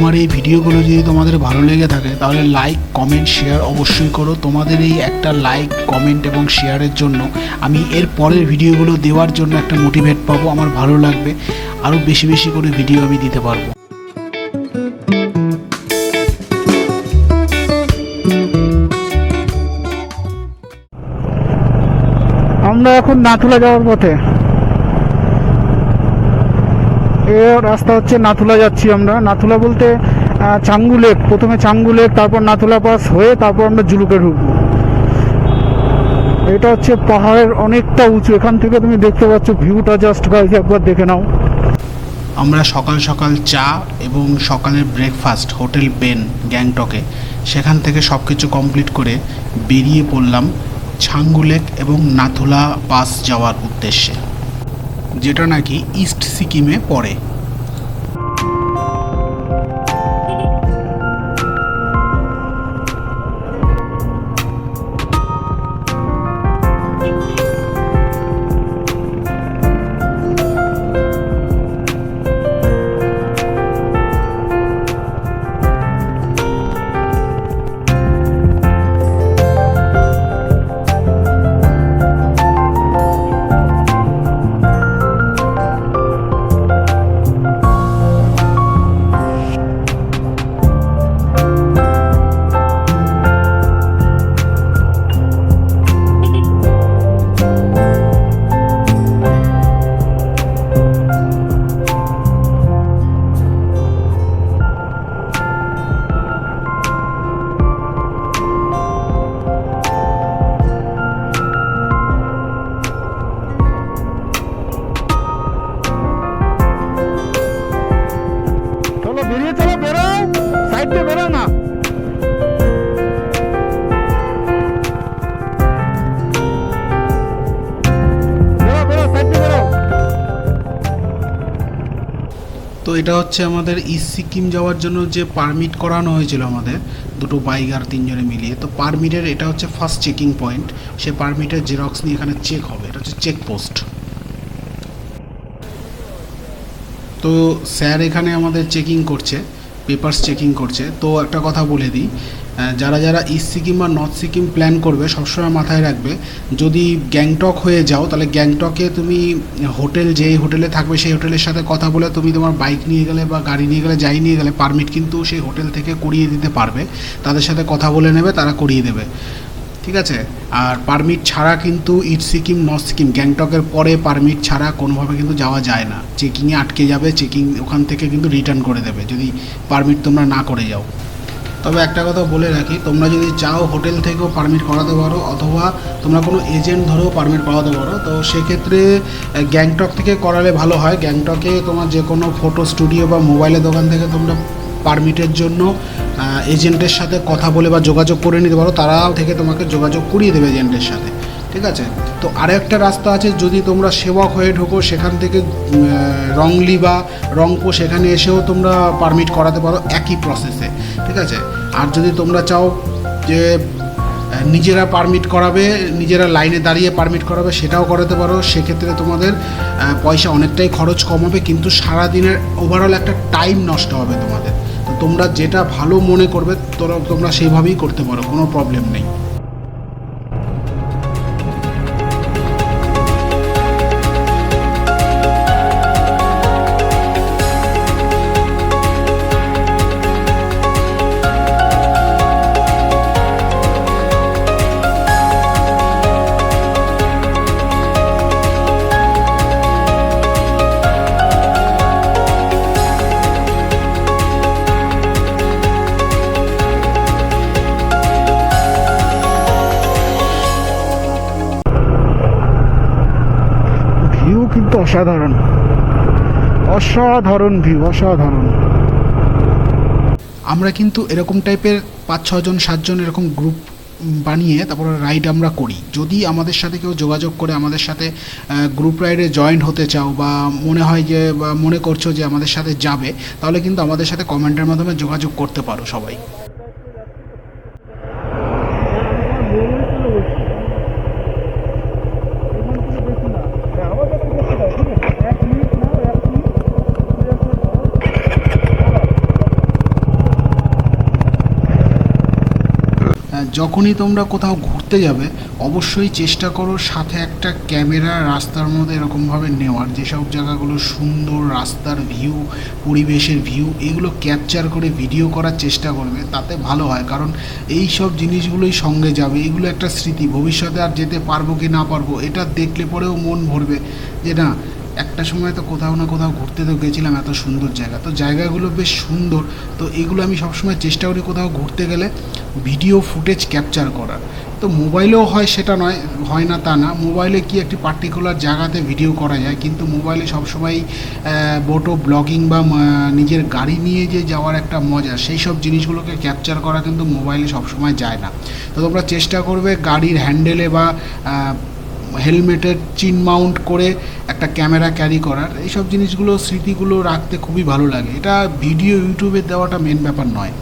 আমার এই ভিডিওগুলো যদি তোমাদের ভালো লেগে থাকে তাহলে লাইক কমেন্ট শেয়ার অবশ্যই করো। তোমাদের এই একটা লাইক কমেন্ট এবং শেয়ারের জন্য আমি এর পরের ভিডিওগুলো দেওয়ার জন্য একটা মোটিভেট পাবো, আমার ভালো লাগবে, আরও বেশি বেশি করে ভিডিও আমি দিতে পারবো। আমরা এখন নাথুলা যাওয়ার পথে। এ রাস্তা হচ্ছে নাথুলা যাচ্ছি আমরা। নাথুলা বলতে চাঙ্গু লেক, প্রথমে চাঙ্গু লেক, তারপর নাথুলা পাস হয়ে তারপর আমরা জুলুকে ঢুকবো। এটা হচ্ছে পাহাড়ের অনেকটা উঁচু, এখান থেকে তুমি দেখতে পাচ্ছ ভিউটা, জাস্ট গাইস একবার দেখে নাও। আমরা সকাল সকাল চা এবং সকালের ব্রেকফাস্ট হোটেল বেন গ্যাংটকে, সেখান থেকে সব কিছু কমপ্লিট করে বেরিয়ে পড়লাম ছাঙ্গু লেক এবং নাথুলা পাস যাওয়ার উদ্দেশ্যে, যেটা নাকি ইস্ট সিকিমে পড়ে। তো এটা হচ্ছে আমাদের ইস্ট সিকিম যাওয়ার জন্য যে পারমিট করানো হয়েছিল আমাদের দুটো বাইক আর তিনজনে মিলিয়ে। তো পারমিটের এটা হচ্ছে ফার্স্ট চেকিং পয়েন্ট, সে পারমিটের জেরক্স নিয়ে এখানে চেক হবে, এটা হচ্ছে চেক পোস্ট। তো স্যার এখানে আমাদের চেকিং করছে, পেপারস চেকিং করছে। তো একটা কথা বলে দিই, যারা যারা ইস্ট সিকিম বা নর্থ সিকিম প্ল্যান করবে সবসময় মাথায় রাখবে, যদি গ্যাংটক হয়ে যাও তাহলে গ্যাংটকে তুমি হোটেল, যেই হোটেলে থাকবে সেই হোটেলের সাথে কথা বলে তুমি তোমার বাইক নিয়ে গেলে বা গাড়ি নিয়ে গেলে, যাই নিয়ে গেলে পারমিট কিন্তু সেই হোটেল থেকে করিয়ে দিতে পারবে, তাদের সাথে কথা বলে নেবে, তারা করিয়ে দেবে, ঠিক আছে। আর পারমিট ছাড়া কিন্তু ইস্ট সিকিম নর্থ সিকিম গ্যাংটকের পরে পারমিট ছাড়া কোনোভাবে কিন্তু যাওয়া যায় না, চেকিংয়ে আটকে যাবে, চেকিং ওখান থেকে কিন্তু রিটার্ন করে দেবে যদি পারমিট তোমরা না করে যাও। তবে একটা কথা বলে রাখি, তোমরা যদি চাও হোটেল থেকেও পারমিট করাতে পারো, অথবা তোমরা কোনো এজেন্ট ধরেও পারমিট করাতে পারো। তো সেক্ষেত্রে গ্যাংটক থেকে করালে ভালো হয়। গ্যাংটকে তোমার যে কোনো ফটো স্টুডিও বা মোবাইলের দোকান থেকে তোমরা পারমিটের জন্য এজেন্টের সাথে কথা বলে বা যোগাযোগ করে নিতে পারো, তারাও থেকে তোমাকে যোগাযোগ করিয়ে দেবে এজেন্টের সাথে, ঠিক আছে। তো আরেকটা রাস্তা আছে, যদি তোমরা সেবক হয়ে ঢোকো সেখান থেকে রংলি বা রংপো সেখানে এসেও তোমরা পারমিট করাতে পারো একই প্রসেসে, ঠিক আছে। আর যদি তোমরা চাও যে নিজেরা পারমিট করাবে, নিজেরা লাইনে দাঁড়িয়ে পারমিট করাবে, সেটাও করাতে পারো। সেক্ষেত্রে তোমাদের পয়সা অনেকটাই খরচ কম হবে, কিন্তু সারাদিনের ওভারঅল একটা টাইম নষ্ট হবে তোমাদের। তো তোমরা যেটা ভালো মনে করবে তোমরা সেইভাবেই করতে পারো, কোনো প্রবলেম নেই। কিন্তু অসাধারণ, অসাধারণ ভিউ, অসাধারণ। আমরা কিন্তু এরকম টাইপের 5-6 জন 7 জন এরকম গ্রুপ বানিয়ে তারপরে রাইড আমরা করি। যদি আমাদের সাথে কেউ যোগাযোগ করে আমাদের সাথে গ্রুপ রাইডে জয়েন হতে চাও বা মনে হয় যে বা মনে করছো যে আমাদের সাথে যাবে, তাহলে কিন্তু আমাদের সাথে কমেন্টের মাধ্যমে যোগাযোগ করতে পারো সবাই। যখনই তোমরা কোথাও ঘুরতে যাবে অবশ্যই চেষ্টা করো সাথে একটা ক্যামেরা রাস্তার মধ্যে এরকমভাবে নেওয়ার, যেসব জায়গাগুলো সুন্দর, রাস্তার ভিউ, পরিবেশের ভিউ, এগুলো ক্যাপচার করে ভিডিও করার চেষ্টা করবে, তাতে ভালো হয়। কারণ এই সব জিনিসগুলোই সঙ্গে যাবে, এগুলো একটা স্মৃতি। ভবিষ্যতে আর যেতে পারবো কি না পারবো এটা দেখলে পরেও মন ভরবে যে না, একটা সময় তো কোথাও না কোথাও ঘুরতে তো গেছিলাম, এত সুন্দর জায়গা। তো জায়গাগুলো বেশ সুন্দর, তো এগুলো আমি সবসময় চেষ্টা করি কোথাও ঘুরতে গেলে ভিডিও ফুটেজ ক্যাপচার করার। তো মোবাইলেও হয়, সেটা নয় হয় না তা না, মোবাইলে কি একটি পার্টিকুলার জায়গাতে ভিডিও করা যায়, কিন্তু মোবাইলে সবসময় বোটো ব্লগিং বা নিজের গাড়ি নিয়ে যে যাওয়ার একটা মজা, সেই সব জিনিসগুলোকে ক্যাপচার করা কিন্তু মোবাইলে সবসময় যায় না। তো তোমরা চেষ্টা করবে গাড়ির হ্যান্ডেলে বা হেলমেটের চিন মাউন্ট করে একটা ক্যামেরা ক্যারি করার। এইসব জিনিসগুলো, স্মৃতিগুলো রাখতে খুবই ভালো লাগে। এটা ভিডিও ইউটিউবে দেওয়াটা মেন ব্যাপার নয়।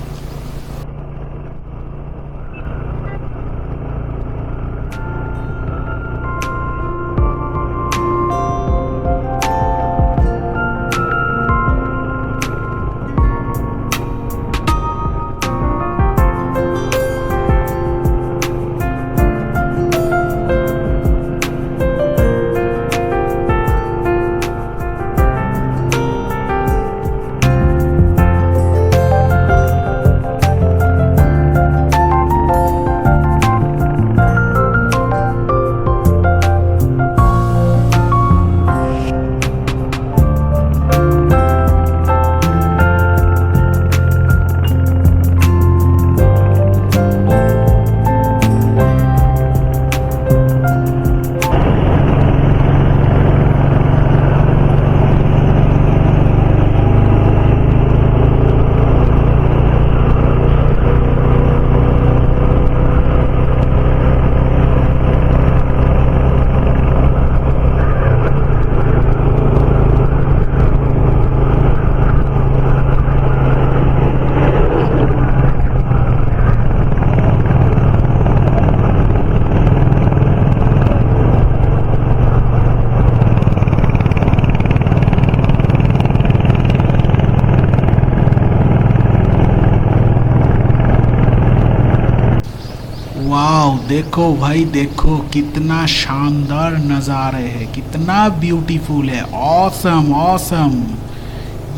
वाओ, देखो भाई देखो, कितना शानदार नज़ारे है, कितना ब्यूटीफुल है। Awesome awesome.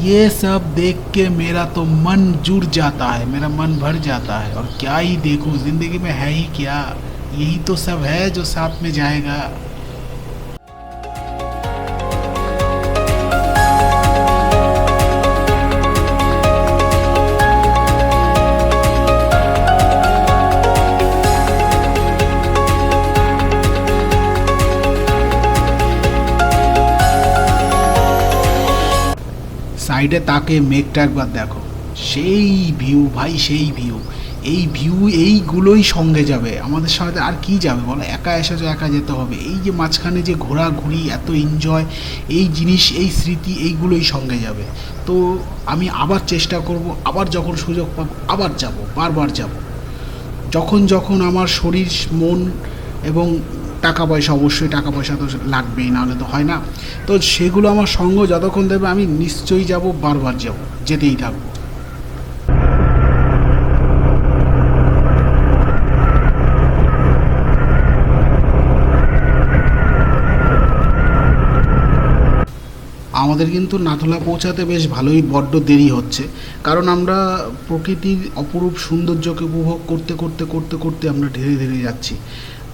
ये सब देख के मेरा तो मन जुड़ जाता है, मेरा मन भर जाता है। और क्या ही देखूं, ज़िंदगी में है ही क्या, यही तो सब है जो साथ में जाएगा। সাইডে তাকে মেঘটা একবার দেখো, সেই ভিউ ভাই, সেই ভিউ। এই ভিউ, এইগুলোই সঙ্গে যাবে আমাদের সাথে। আর কি যাবে বলো, একা এসেছো, একা যেতে হবে। এই যে মাঝখানে যে ঘোরাঘুরি, এত এনজয়, এই জিনিস, এই স্মৃতি, এইগুলোই সঙ্গে যাবে। তো আমি আবার চেষ্টা করব, আবার যখন সুযোগ পাবো আবার যাব, বারবার যাব। যখন যখন আমার শরীর, মন এবং টাকা পয়সা, অবশ্যই টাকা পয়সা তো লাগবেই, নাহলে তো হয় না। তো সেগুলো আমার সঙ্গ যতক্ষণ দেবে আমি নিশ্চয়ই যাব, বারবার যাব, যেতেই থাকবো। আমাদের কিন্তু নাথুলা পৌঁছাতে বেশ ভালোই বড্ড দেরি হচ্ছে, কারণ আমরা প্রকৃতির অপরূপ সৌন্দর্যকে উপভোগ করতে করতে করতে করতে আমরা ধীরে ধীরে যাচ্ছি।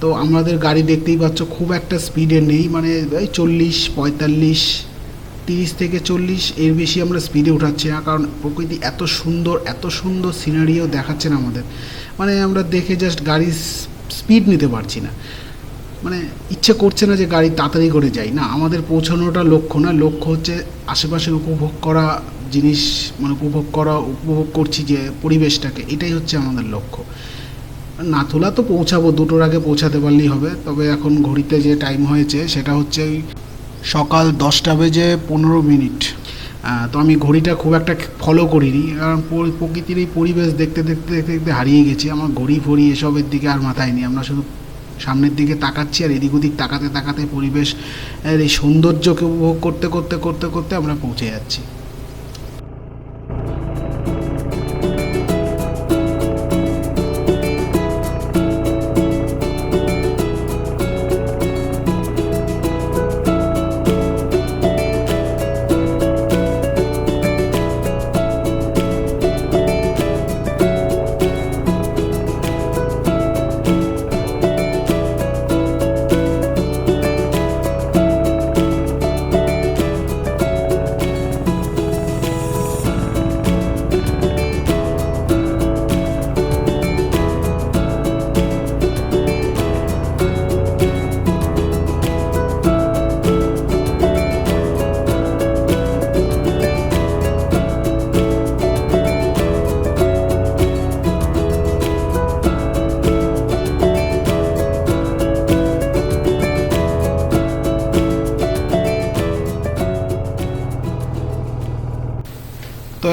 তো আমাদের গাড়ি দেখতেই পাচ্ছ খুব একটা স্পিডে নেই, মানে এই 40, 45, 30 থেকে 40, এর বেশি আমরা স্পিডে উঠাচ্ছি না। কারণ প্রকৃতি এত সুন্দর, এত সুন্দর সিনারিও দেখাচ্ছে না আমাদের, মানে আমরা দেখে জাস্ট গাড়ির স্পিড নিতে পারছি না। মানে ইচ্ছে করছে না যে গাড়ি তাড়াতাড়ি করে যাই, না, আমাদের পৌঁছানোটা লক্ষ্য না। লক্ষ্য হচ্ছে আশেপাশে উপভোগ করা জিনিস, মানে উপভোগ করছি যে পরিবেশটাকে, এটাই হচ্ছে আমাদের লক্ষ্য। নাথুলা তো পৌঁছাবো, 2টোর আগে পৌঁছাতে পারলেই হবে। তবে এখন ঘড়িতে যে টাইম হয়েছে সেটা হচ্ছে সকাল 10টা বেজে 15 মিনিট। তো আমি ঘড়িটা খুব একটা ফলো করিনি, কারণ প্রকৃতির এই পরিবেশ দেখতে দেখতে দেখতে দেখতে হারিয়ে গেছি। আমার ঘড়ি ফড়ি এসবের দিকে আর মাথায় নেই, আমরা শুধু সামনের দিকে তাকাচ্ছি আর এদিক ওদিক তাকাতে তাকাতে পরিবেশ এই সৌন্দর্যকে উপভোগ করতে করতে করতে করতে আমরা পৌঁছে যাচ্ছি।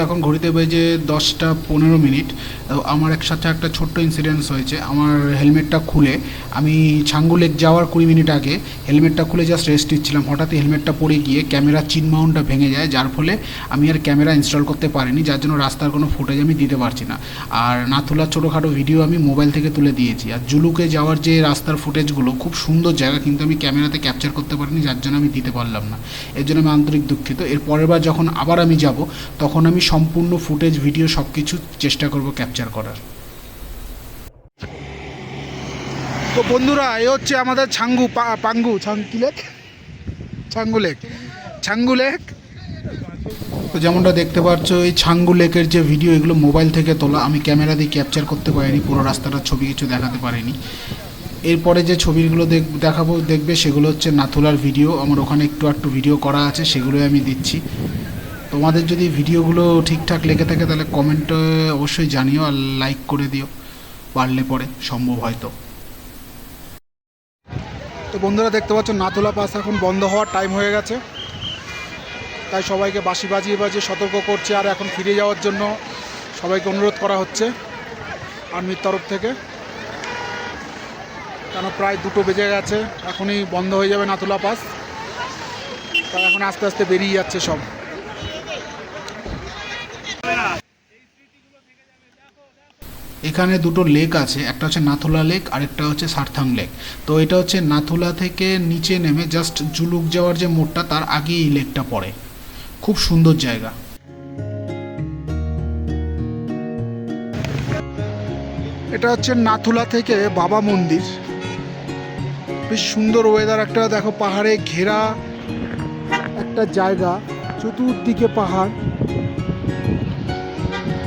এখন ঘড়িতে বেজে 10:15। তো আমার একসাথে একটা ছোট্ট ইনসিডেন্স হয়েছে। আমার হেলমেটটা খুলে আমি ছাঙ্গু লেক যাওয়ার 20 মিনিট আগে হেলমেটটা খুলে জাস্ট রেস্ট নিচ্ছিলাম, হঠাৎই হেলমেটটা পড়ে গিয়ে ক্যামেরার চিন মাউন্টটা ভেঙে যায়, যার ফলে আমি আর ক্যামেরা ইনস্টল করতে পারিনি, যার জন্য রাস্তার কোনো ফুটেজ আমি দিতে পারছি না। আর নাথুলার ছোটোখাটো ভিডিও আমি মোবাইল থেকে তুলে দিয়েছি। আর জুলুকে যাওয়ার যে রাস্তার ফুটেজগুলো খুব সুন্দর জায়গা, কিন্তু আমি ক্যামেরাতে ক্যাপচার করতে পারিনি, যার জন্য আমি দিতে পারলাম না। এর জন্য আমি আন্তরিক দুঃখিত। এর পরের বার যখন আবার আমি যাব, তখন আমি সম্পূর্ণ ফুটেজ ভিডিও সব কিছু চেষ্টা করব ক্যাপচার করার। তো বন্ধুরা, এ হচ্ছে আমাদের ছাঙ্গু লেক। তো যেমনটা দেখতে পাচ্ছ, এই ছাঙ্গু লেকের যে ভিডিও, এগুলো মোবাইল থেকে তোলা, আমি ক্যামেরা দিয়ে ক্যাপচার করতে পারিনি, পুরো রাস্তাটার ছবি কিছু দেখাতে পারিনি। এরপরে যে ছবিগুলো দেখবে সেগুলো হচ্ছে নাথুলার ভিডিও। আমার ওখানে একটু ভিডিও করা আছে, সেগুলোই আমি দিচ্ছি। তোমাদের যদি ভিডিওগুলো ঠিকঠাক লেগে থাকে তাহলে কমেন্টে অবশ্যই জানিও, আর লাইক করে দিও পারলে পরে, সম্ভব হয়তো। তো বন্ধুরা, দেখতে পাচ্ছ নাথুলা পাস এখন বন্ধ হওয়ার টাইম হয়ে গেছে, তাই সবাইকে বাঁশি বাজিয়ে সতর্ক করছে। আর এখন ফিরে যাওয়ার জন্য সবাইকে অনুরোধ করা হচ্ছে আর্মির তরফ থেকে, কেন প্রায় 2টো বেজে গেছে, এখনই বন্ধ হয়ে যাবে নাথুলা পাস। তাই এখন আস্তে আস্তে বেরিয়ে যাচ্ছে সব। এখানে 2টো লেক আছে, একটা হচ্ছে নাথুলা লেক আর একটা হচ্ছে সারথাং লেক। তো এটা হচ্ছে নাথুলা থেকে নিচে নেমে জাস্ট জুলুক যাওয়ার যে মোড়টা, তার আগে এই লেকটা পড়ে। খুব সুন্দর জায়গা। এটা হচ্ছে নাথুলা থেকে বাবা মন্দির। বেশ সুন্দর ওয়েদার একটা, দেখো পাহাড়ে ঘেরা একটা জায়গা, চতুর্দিকে পাহাড়,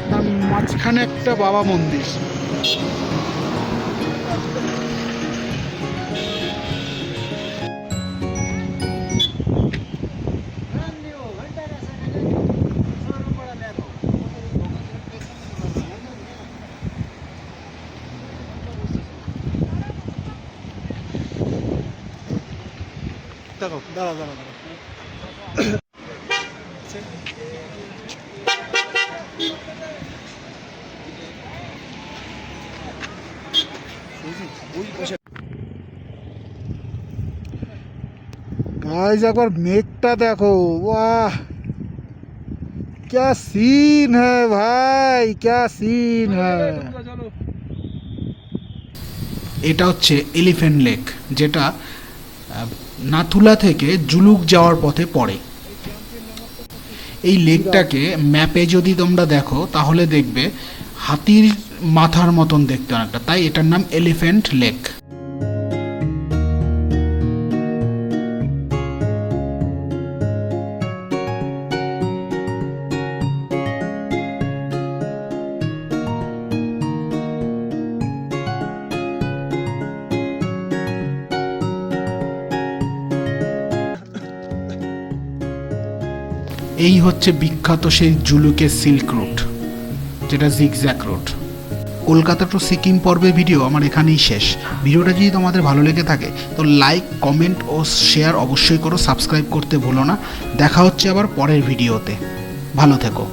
তার মাঝখানে একটা বাবা মন্দির। দেখো, দাঁড়া। गाइस एक बार मेघटा देखो, वाह क्या सीन है भाई, क्या सीन है। এটা হচ্ছে এলিফ্যান্ট লেক, যেটা নাথুলা থেকে জুলুক যাওয়ার পথে পড়ে। এই লেকটাকে ম্যাপে যদি তোমরা দেখো তাহলে দেখবে হাতির মাথার মতন দেখতে অনেকটা, তাই এটার নাম এলিফ্যান্ট লেক। এই হচ্ছে বিখ্যাত সেই জুলুকের সিল্ক রুট, যেটা zigzag route. Kolkata to Sikkim পর্বের ভিডিও আমার এখানেই শেষ। ভিডিওটা যদি তোমাদের ভালো লেগে থাকে তো লাইক, কমেন্ট ও শেয়ার অবশ্যই করো, সাবস্ক্রাইব করতে ভুলো না। দেখা হচ্ছে আবার পরের ভিডিওতে। ভালো থেকো।